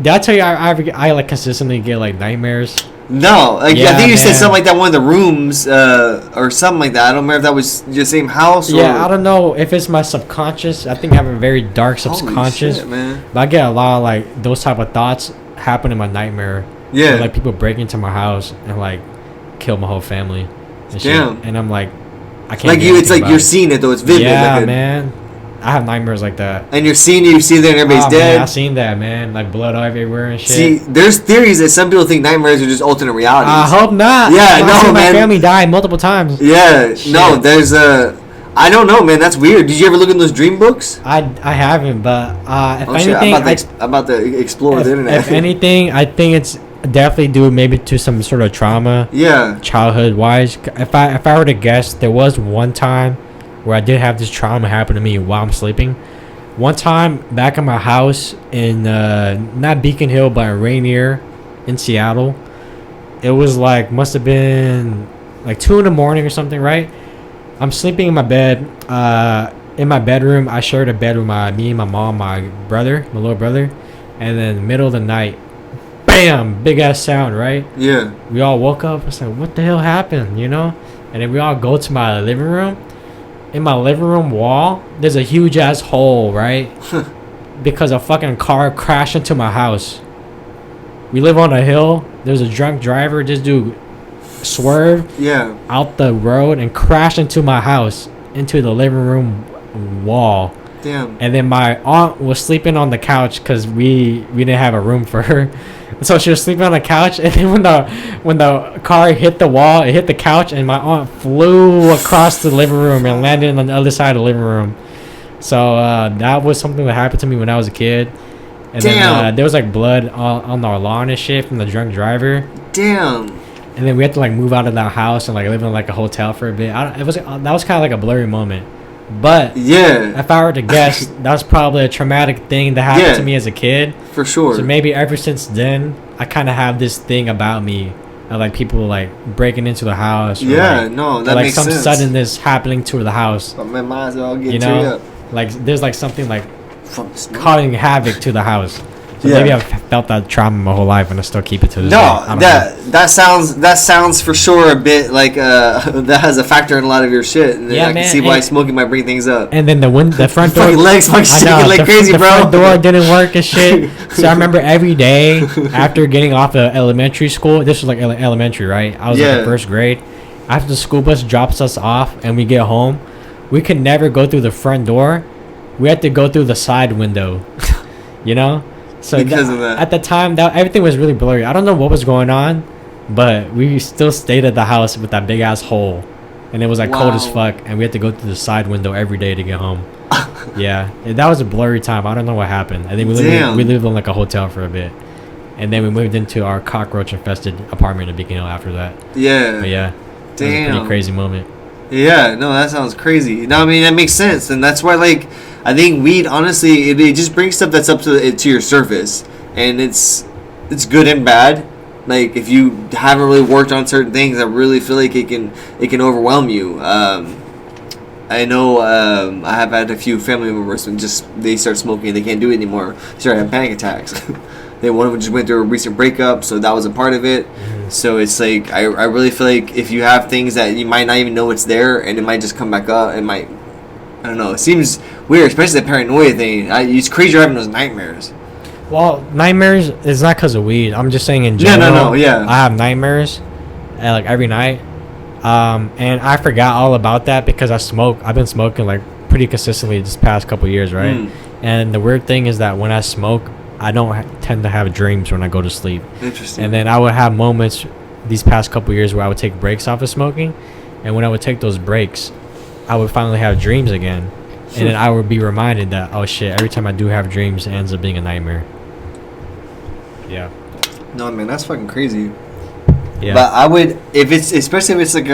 Speaker 2: Did I tell you I consistently get nightmares?
Speaker 1: No, I
Speaker 2: Yeah,
Speaker 1: think you said
Speaker 2: man.
Speaker 1: something like that in one of the rooms or something like that. I don't remember if that was your same house or...
Speaker 2: Yeah, I don't know if it's my subconscious. I think I have a very dark subconscious.
Speaker 1: Holy shit, man.
Speaker 2: But I get a lot of those type of thoughts happen in my nightmare.
Speaker 1: Yeah.
Speaker 2: Where, people break into my house and kill my whole family. And shit.
Speaker 1: Damn.
Speaker 2: And I'm I can't.
Speaker 1: It's you're seeing it though. It's vivid.
Speaker 2: Yeah, man. I have nightmares like that.
Speaker 1: And you're seeing you see that and everybody's dead.
Speaker 2: Man, I seen that, man. Blood everywhere and shit.
Speaker 1: See, there's theories that some people think nightmares are just alternate realities.
Speaker 2: I hope not.
Speaker 1: Yeah,
Speaker 2: I've seen
Speaker 1: man.
Speaker 2: My family died multiple times.
Speaker 1: Yeah,
Speaker 2: Shit.
Speaker 1: no, there's I don't know, man. That's weird. Did you ever look in those dream books?
Speaker 2: I haven't, but if
Speaker 1: Shit,
Speaker 2: anything,
Speaker 1: I'm about to explore the internet.
Speaker 2: If anything, I think it's definitely due maybe to some sort of trauma.
Speaker 1: Yeah.
Speaker 2: Childhood wise, if I were to guess, there was one time where I did have this trauma happen to me while I'm sleeping. One time back at my house in not Beacon Hill but in Rainier in Seattle, it was must have been 2 in the morning or something, right? I'm sleeping in my bed in my bedroom. I shared a bed with me, my mom, my brother, my little brother, and then in the middle of the night, bam, big ass sound, right?
Speaker 1: Yeah.
Speaker 2: We all woke up. It's what the hell happened, And then we all go to my living room. In my living room wall, there's a huge ass hole, right? Because a fucking car crashed into my house. We live on a hill. There's a drunk driver. This dude swerved out the road and crashed into my house, into the living room wall.
Speaker 1: Damn.
Speaker 2: And then my aunt was sleeping on the couch because we didn't have a room for her. So she was sleeping on the couch, and then when the car hit the wall, it hit the couch, and my aunt flew across the living room and landed on the other side of the living room. So that was something that happened to me when I was a kid. And then there was blood on our lawn and shit from the drunk driver.
Speaker 1: Damn.
Speaker 2: And then we had to move out of that house and live in a hotel for a bit. That was kind of a blurry moment. But
Speaker 1: Yeah,
Speaker 2: if I were to guess, that's probably a traumatic thing that happened
Speaker 1: Yeah.
Speaker 2: to me as a kid.
Speaker 1: for sure.
Speaker 2: So maybe ever since then, I kind of have this thing about me of like people like breaking into the house. Or
Speaker 1: Yeah,
Speaker 2: like,
Speaker 1: no,
Speaker 2: or
Speaker 1: that
Speaker 2: like
Speaker 1: makes
Speaker 2: some
Speaker 1: sense.
Speaker 2: suddenness happening to the house.
Speaker 1: But my mind's all getting
Speaker 2: You
Speaker 1: teary
Speaker 2: know,
Speaker 1: up
Speaker 2: like there's like something like
Speaker 1: from the smoke.
Speaker 2: causing havoc to the house. So
Speaker 1: Yeah.
Speaker 2: maybe I've felt that trauma my whole life and I still keep it to this day.
Speaker 1: No,
Speaker 2: I don't know.
Speaker 1: that sounds for sure a bit like that has a factor in a lot of your shit, and
Speaker 2: Yeah,
Speaker 1: I can
Speaker 2: man,
Speaker 1: see why
Speaker 2: and-
Speaker 1: smoking might bring things up.
Speaker 2: And then the front door.
Speaker 1: Fucking legs fucking
Speaker 2: I know,
Speaker 1: shaking like crazy,
Speaker 2: the
Speaker 1: bro.
Speaker 2: front door didn't work and shit. So I remember every day after getting off of elementary school, this was like elementary, right? I was like
Speaker 1: Yeah.
Speaker 2: in first grade. After the school bus drops us off and we get home, we could never go through the front door. We had to go through the side window, you know? So
Speaker 1: Because of that.
Speaker 2: At the time, that everything was really blurry. I don't know what was going on, but we still stayed at the house with that big ass hole. And it was like cold as
Speaker 1: Wow.
Speaker 2: fuck, and we had to go through the side window every day to get home. Yeah, that was a blurry time. I don't know what happened. I think
Speaker 1: Damn.
Speaker 2: we lived in like a hotel for a bit, and then we moved into our cockroach infested apartment in Beacon Hill after that.
Speaker 1: Yeah.
Speaker 2: But yeah, it was a
Speaker 1: Damn.
Speaker 2: pretty crazy moment.
Speaker 1: Yeah, no, that sounds crazy. No, I mean that makes sense, and that's why, like, I think weed, honestly, it just brings stuff that's up to your surface, and it's good and bad. Like, if you haven't really worked on certain things, I really feel like it can overwhelm you. I know I have had a few family members when just they start smoking and they can't do it anymore. They start having panic attacks. One of them just went through a recent breakup, so that was a part of it. So it's like I really feel like if you have things that you might not even know it's there, and it might just come back up. It might, I don't know. It seems weird, especially the paranoia thing. It's crazy you're having those nightmares.
Speaker 2: Well, nightmares is not because of weed. I'm just saying in
Speaker 1: Yeah,
Speaker 2: general.
Speaker 1: no, yeah.
Speaker 2: I have nightmares, like every night, and I forgot all about that because I've been smoking like pretty consistently this past couple years, right?
Speaker 1: Mm.
Speaker 2: And the weird thing is that when I smoke, I don't tend to have dreams when I go to sleep.
Speaker 1: Interesting.
Speaker 2: And then I would have moments these past couple years where I would take breaks off of smoking, and when I would take those breaks, I would finally have dreams again, and then I would be reminded that, oh shit, every time I do have dreams, it ends up being a nightmare. Yeah.
Speaker 1: No, man, that's fucking crazy.
Speaker 2: Yeah.
Speaker 1: But I would, especially if it's like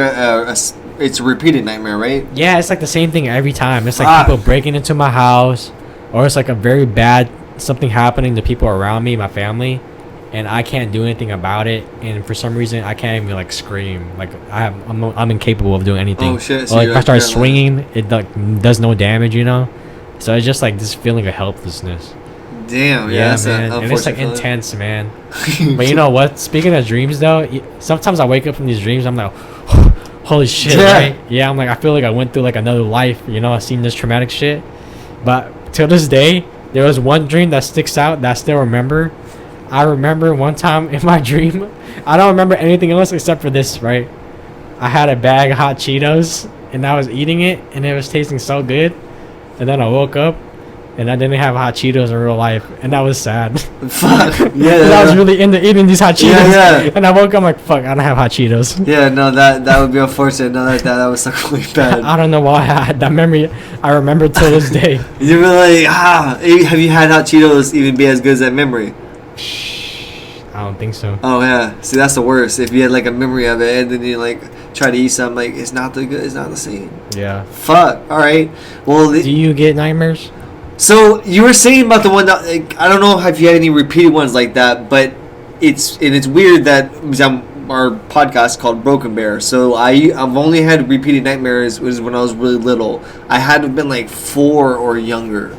Speaker 1: it's a repeated nightmare, right?
Speaker 2: Yeah, it's like the same thing every time. It's like
Speaker 1: Fuck.
Speaker 2: people breaking into my house, or it's like a very bad something happening to people around me, my family, and I can't do anything about it. And for some reason, I can't even like scream. Like I'm incapable of doing anything.
Speaker 1: Oh, shit,
Speaker 2: Or,
Speaker 1: so
Speaker 2: like
Speaker 1: you're
Speaker 2: if I start
Speaker 1: like-
Speaker 2: swinging, it like does no damage, you know. So it's just like this feeling of helplessness.
Speaker 1: Damn, yeah,
Speaker 2: Yeah,
Speaker 1: that's
Speaker 2: man, and it's like
Speaker 1: unfortunate
Speaker 2: intense, man.
Speaker 1: feeling.
Speaker 2: But you know what? Speaking of dreams, though, sometimes I wake up from these dreams. I'm like, holy shit,
Speaker 1: Yeah.
Speaker 2: right? Yeah, I'm like, I feel like I went through like another life. You know, I've seen this traumatic shit. But till this day, there was one dream that sticks out that I still remember. I remember one time in my dream, I don't remember anything else except for this, right? I had a bag of hot Cheetos and I was eating it and it was tasting so good. And then I woke up and I didn't have hot Cheetos in real life, and that was sad.
Speaker 1: Fuck. Yeah,
Speaker 2: 'Cause I was really into eating these hot Cheetos.
Speaker 1: Yeah, yeah.
Speaker 2: And I woke up like, fuck, I don't have hot Cheetos.
Speaker 1: Yeah, no, that would be unfortunate. No, that was so really bad.
Speaker 2: I don't know why I had that memory. I remember till this day.
Speaker 1: You're really like, have you had hot Cheetos even be as good as that memory?
Speaker 2: I don't think so.
Speaker 1: Oh yeah, see that's the worst. If you had like a memory of it and then you like try to eat something, like it's not the good, it's not the same.
Speaker 2: Yeah.
Speaker 1: Fuck. All right. Well,
Speaker 2: Do you get nightmares?
Speaker 1: so you were saying about the one that like, I don't know if you had any repeated ones like that, but it's weird that our podcast called Broken Bear. So I've only had repeated nightmares was when I was really little. I had to have been like 4 or younger.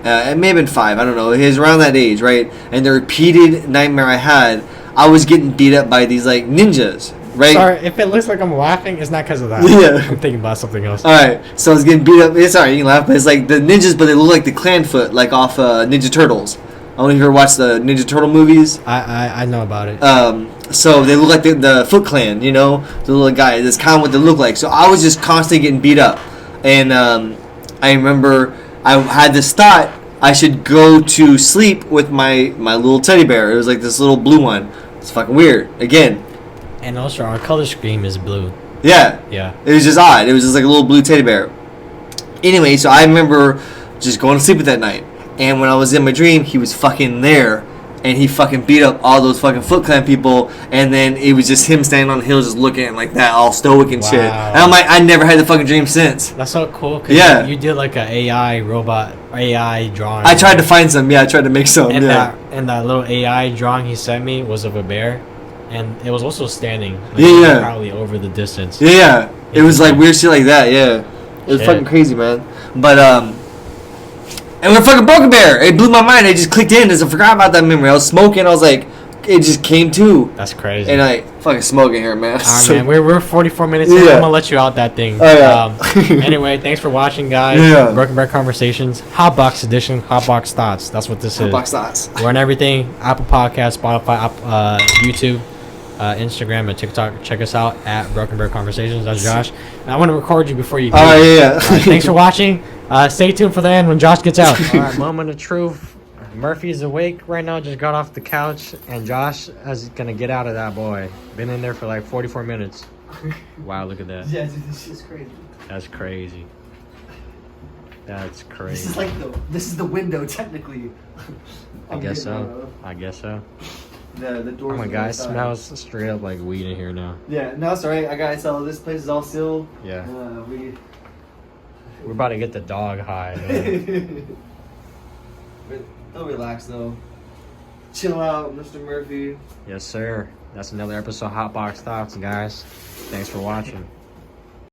Speaker 1: It may have been 5. I don't know. It was around that age, right? And the repeated nightmare I had, I was getting beat up by these like ninjas, right?
Speaker 2: Sorry, if it looks like I'm laughing, it's not because of that.
Speaker 1: Yeah.
Speaker 2: I'm thinking about something else.
Speaker 1: Alright, so I was getting beat up. It's alright, you can laugh, but it's like the ninjas, but they look like the Clanfoot, like off Ninja Turtles. I don't know if you ever watched the Ninja Turtle movies.
Speaker 2: I know about it.
Speaker 1: So they look like the Foot Clan, you know, the little guy. That's kind of what they look like. So I was just constantly getting beat up, and I remember I had this thought I should go to sleep with my little teddy bear. It was like this little blue one. It's fucking weird. Again,
Speaker 2: And also, our color scheme is blue.
Speaker 1: yeah.
Speaker 2: Yeah.
Speaker 1: It was just odd. It was just like a little blue teddy bear. Anyway, so I remember just going to sleep with that night. And when I was in my dream, he was fucking there, and he fucking beat up all those fucking Foot Clan people, and then it was just him standing on the hill just looking at him like that, all stoic and shit. And I'm like, I never had the fucking dream since.
Speaker 2: That's so cool. Cause
Speaker 1: Yeah.
Speaker 2: You did like a AI robot, AI drawing.
Speaker 1: I tried to find some. Yeah, I tried to make some.
Speaker 2: And
Speaker 1: yeah.
Speaker 2: that little AI drawing he sent me was of a bear, and it was also standing. Like,
Speaker 1: Yeah.
Speaker 2: Probably over the distance.
Speaker 1: Yeah. It was like weird shit like that. Yeah. It was
Speaker 2: Shit.
Speaker 1: fucking crazy, man. But and we're fucking Broken Bear. It blew my mind. I just clicked in. I forgot about that memory. I was smoking. I was like, it just came to.
Speaker 2: That's crazy.
Speaker 1: And I fucking smoking here, man.
Speaker 2: Alright, man, we're 44 minutes in.
Speaker 1: Yeah.
Speaker 2: I'm gonna let you out that thing.
Speaker 1: Oh, yeah.
Speaker 2: Anyway, thanks for watching, guys.
Speaker 1: Yeah.
Speaker 2: Broken Bear Conversations, Hotbox Edition, Hotbox Thoughts. That's what this is.
Speaker 1: Box thoughts.
Speaker 2: We're on everything: Apple Podcasts, Spotify, YouTube, Instagram, and TikTok. Check us out at Broken Bear Conversations. That's Josh. And I want to record you before you go.
Speaker 1: Oh, yeah.
Speaker 2: Alright, thanks for watching. Stay tuned for the end when Josh gets out. All right, moment of truth. Murphy's awake right now, just got off the couch, and Josh is gonna get out of that boy. Been in there for like 44 minutes. Wow, look at that.
Speaker 1: Yeah, dude, this shit's crazy.
Speaker 2: That's crazy. That's crazy.
Speaker 1: This is the window technically.
Speaker 2: I guess so. I guess so.
Speaker 1: The doors.
Speaker 2: Oh my god, it smells straight up like weed in here now.
Speaker 1: Yeah, no, it's alright. I gotta tell this place is all sealed.
Speaker 2: Yeah.
Speaker 1: We.
Speaker 2: We're about to get the dog high, man.
Speaker 1: Don't relax though. Chill out, Mr. Murphy.
Speaker 2: Yes, sir. That's another episode of Hotbox Thoughts, guys. Thanks for watching.